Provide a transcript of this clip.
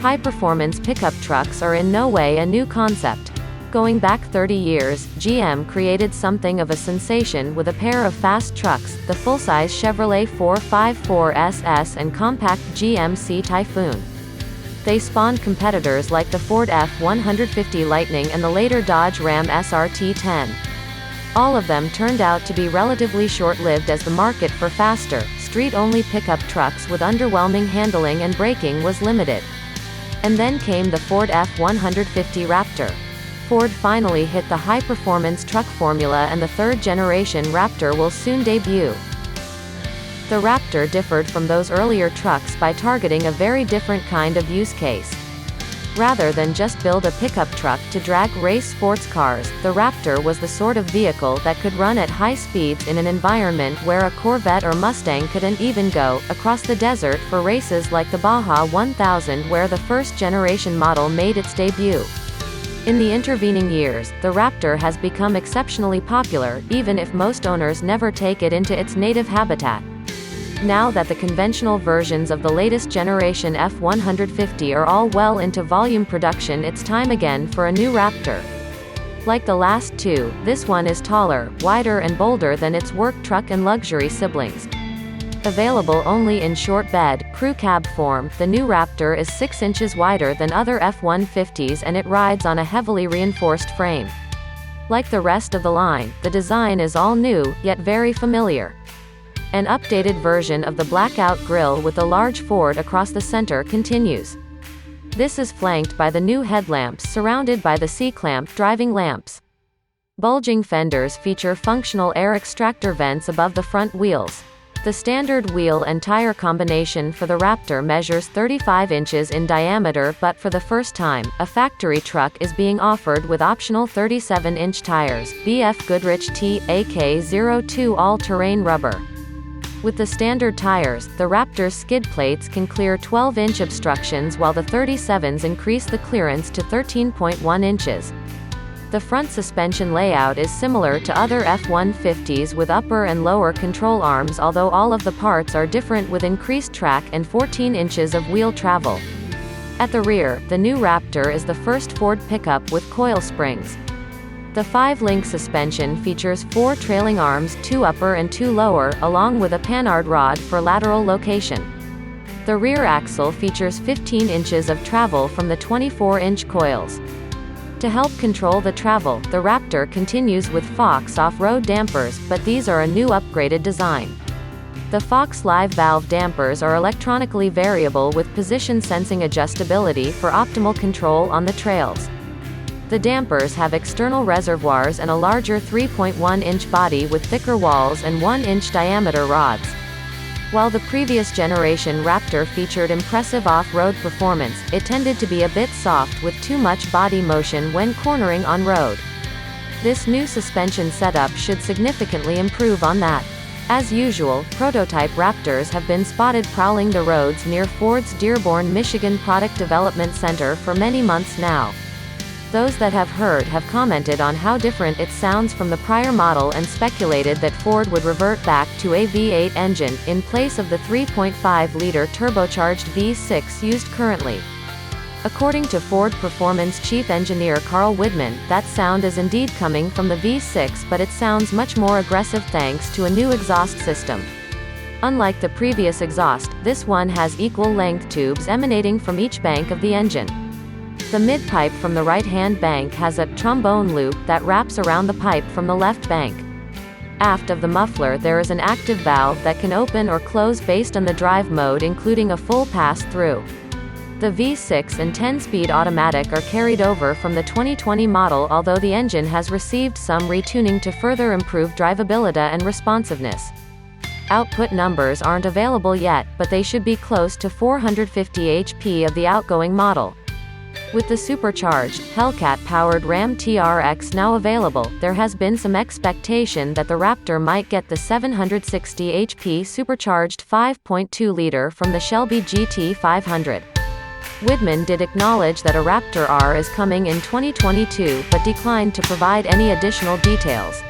High-performance pickup trucks are in no way a new concept. Going back 30 years, GM created something of a sensation with a pair of fast trucks, the full-size Chevrolet 454 SS and compact GMC Typhoon. They spawned competitors like the Ford F-150 Lightning and the later Dodge Ram SRT-10. All of them turned out to be relatively short-lived as the market for faster, street-only pickup trucks with underwhelming handling and braking was limited. And then came the Ford F-150 Raptor. Ford finally hit the high-performance truck formula, and the third-generation Raptor will soon debut. The Raptor differed from those earlier trucks by targeting a very different kind of use case. Rather than just build a pickup truck to drag race sports cars, the Raptor was the sort of vehicle that could run at high speeds in an environment where a Corvette or Mustang couldn't even go, across the desert for races like the Baja 1000 where the first-generation model made its debut. In the intervening years, the Raptor has become exceptionally popular, even if most owners never take it into its native habitat. Now that the conventional versions of the latest generation F-150 are all well into volume production, it's time again for a new Raptor. Like the last two, this one is taller, wider and bolder than its work truck and luxury siblings. Available only in short bed, crew cab form, the new Raptor is 6 inches wider than other F-150s and it rides on a heavily reinforced frame. Like the rest of the line, the design is all new, yet very familiar. An updated version of the blackout grille with the large Ford across the center continues. This is flanked by the new headlamps surrounded by the C-clamp driving lamps. Bulging fenders feature functional air extractor vents above the front wheels. The standard wheel and tire combination for the Raptor measures 35 inches in diameter, but for the first time, a factory truck is being offered with optional 37-inch tires, BF Goodrich TAK02 all-terrain rubber. With the standard tires, the Raptor's skid plates can clear 12-inch obstructions while the 37s increase the clearance to 13.1 inches. The front suspension layout is similar to other F-150s with upper and lower control arms, although all of the parts are different with increased track and 14 inches of wheel travel. At the rear, the new Raptor is the first Ford pickup with coil springs. The 5-link suspension features 4 trailing arms, 2 upper and 2 lower, along with a panhard rod for lateral location. The rear axle features 15 inches of travel from the 24-inch coils. To help control the travel, the Raptor continues with Fox off-road dampers, but these are a new upgraded design. The Fox Live valve dampers are electronically variable with position sensing adjustability for optimal control on the trails. The dampers have external reservoirs and a larger 3.1-inch body with thicker walls and 1-inch diameter rods. While the previous generation Raptor featured impressive off-road performance, it tended to be a bit soft with too much body motion when cornering on road. This new suspension setup should significantly improve on that. As usual, prototype Raptors have been spotted prowling the roads near Ford's Dearborn, Michigan Product Development Center for many months now. Those that have heard have commented on how different it sounds from the prior model and speculated that Ford would revert back to a V8 engine, in place of the 3.5-liter turbocharged V6 used currently. According to Ford Performance Chief Engineer Carl Widman, that sound is indeed coming from the V6, but it sounds much more aggressive thanks to a new exhaust system. Unlike the previous exhaust, this one has equal-length tubes emanating from each bank of the engine. The mid-pipe from the right-hand bank has a trombone loop that wraps around the pipe from the left bank. Aft of the muffler there is an active valve that can open or close based on the drive mode, including a full pass-through. The V6 and 10-speed automatic are carried over from the 2020 model, although the engine has received some retuning to further improve drivability and responsiveness. Output numbers aren't available yet, but they should be close to 450 HP of the outgoing model. With the supercharged, Hellcat-powered Ram TRX now available, there has been some expectation that the Raptor might get the 760 HP supercharged 5.2-liter from the Shelby GT500. Widman did acknowledge that a Raptor R is coming in 2022, but declined to provide any additional details.